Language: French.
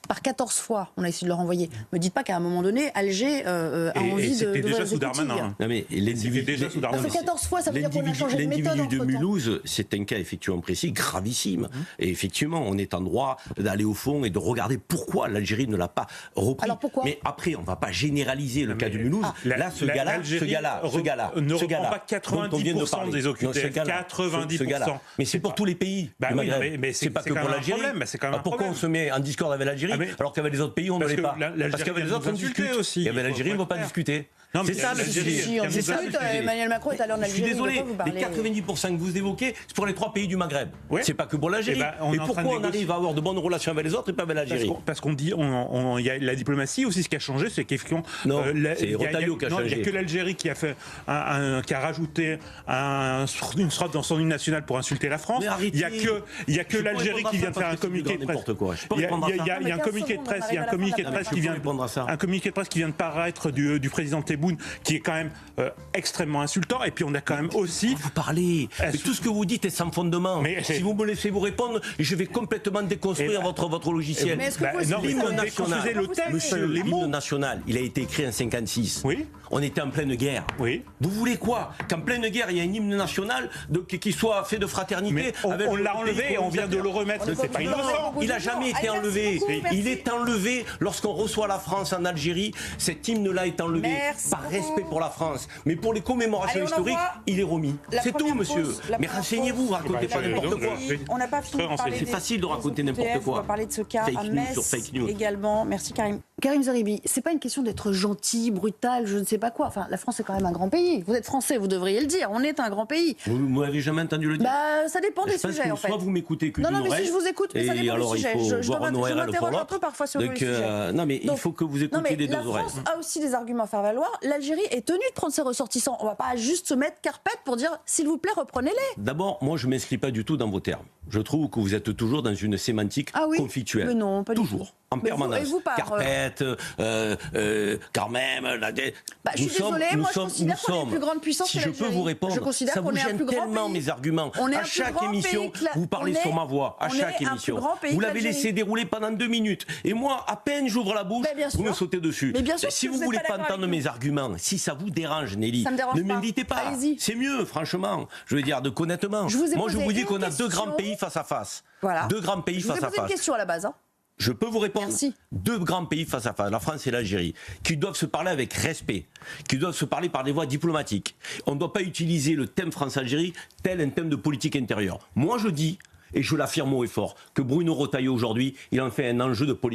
Par 14 fois, on a essayé de le renvoyer. Ne me dites pas qu'à un moment donné, Alger a envie de... C'était déjà sous Darmanin. Non mais déjà sous Darmanin. 14 fois, ça veut dire qu'on a changé de méthode L'individu de entre-temps. Mulhouse, c'est un cas effectivement précis, gravissime. Et effectivement, on est en droit d'aller au fond et de regarder pourquoi l'Algérie ne l'a pas repris. Alors pourquoi ? Mais après, on ne va pas généraliser le cas de Mulhouse. Là, ce gars-là ne reprend pas 90% des OQTF. 90%. Mais c'est pour tous les pays du Maghreb. Mais c'est pas que pour l'Algérie. Pourquoi on se met en discorde avec l'Algérie alors qu'avec les autres pays, on ne l'est pas? Parce qu'avec les autres, on discute. Et avec l'Algérie, on ne va pas discuter. C'est ça, Emmanuel Macron est allé en Algérie. Je suis désolé, les 90% que vous évoquez, c'est pour les 3 pays du Maghreb. C'est pas que pour l'Algérie. Et pourquoi on arrive à avoir de bonnes relations avec les autres et pas avec l'Algérie? Parce qu'on dit, il y a la diplomatie aussi, ce qui a changé, c'est qu'effectivement, c'est Retailleau qui a changé. Il n'y a que l'Algérie qui a fait qui a rajouté une strophe dans son hymne national pour insulter la France. Il y a que l'Algérie qui vient de faire un communiqué de presse. Il y a un communiqué de presse, un communiqué de presse qui vient de paraître du président Tebboune, qui est quand même extrêmement insultant. Et puis on a quand même aussi... Vous parlez, mais tout ce que vous dites est sans fondement. Si vous me laissez vous répondre, je vais complètement déconstruire votre logiciel. Mais est-ce que l'hymne national, il a été écrit en 56. Oui. On était en pleine guerre. Oui. Vous voulez quoi? Qu'en pleine guerre, il y a un hymne national qui soit fait de fraternité? On l'a enlevé et on vient de le remettre. C'est pas innocent. Il n'a jamais été enlevé. Il est enlevé lorsqu'on reçoit la France en Algérie. Cet hymne-là est enlevé par respect pour la France. Mais pour les commémorations historiques, il est remis. C'est tout, monsieur. Mais renseignez-vous, racontez pas n'importe quoi. On n'a pas fini de parler. C'est facile de raconter n'importe quoi. On va parler de ce cas à Metz également. Merci Karim. Karim Zeribi, c'est pas une question d'être gentil, brutal, je ne sais pas quoi. Enfin, la France est quand même un grand pays. Vous êtes français, vous devriez le dire. On est un grand pays. Vous m'avez jamais entendu le dire? Ça dépend des sujets, en fait. Soit vous m'écoutez qu'une oreille. Non, mais si je vous écoute, mais ça dépend des sujets. Je m'interroge un peu parfois sur le sujet. Non, mais il faut que vous écoutiez des deux oreilles. La France a aussi des arguments à faire valoir. L'Algérie est tenue de prendre ses ressortissants. On ne va pas juste se mettre carpette pour dire s'il vous plaît, reprenez-les. D'abord, moi, je ne m'inscris pas du tout dans vos termes. Je trouve que vous êtes toujours dans une sémantique conflictuelle. Mais non, pas du tout. Toujours. En permanence. Carpette, quand même. Je suis désolée, moi je considère qu'on est la plus grande puissance que l'Algérie. Si je peux vous répondre, ça vous gêne tellement mes arguments. À chaque émission, vous parlez sur ma voix. À chaque émission. Vous l'avez laissé dérouler pendant 2 minutes. Et moi, à peine j'ouvre la bouche, vous me sautez dessus. Si vous ne voulez pas entendre mes arguments, si ça vous dérange, Nelly, ne m'invitez pas. C'est mieux, franchement. Je veux dire, honnêtement. Moi, je vous dis qu'on a 2 grands pays face à face. 2 grands pays face à face. Je vous ai posé une question à la base. Je peux vous répondre. Merci. 2 grands pays face à face, la France et l'Algérie, qui doivent se parler avec respect, qui doivent se parler par des voies diplomatiques. On ne doit pas utiliser le thème France-Algérie tel un thème de politique intérieure. Moi, je dis, et je l'affirme haut et fort, que Bruno Retailleau, aujourd'hui, il en fait un enjeu de politique.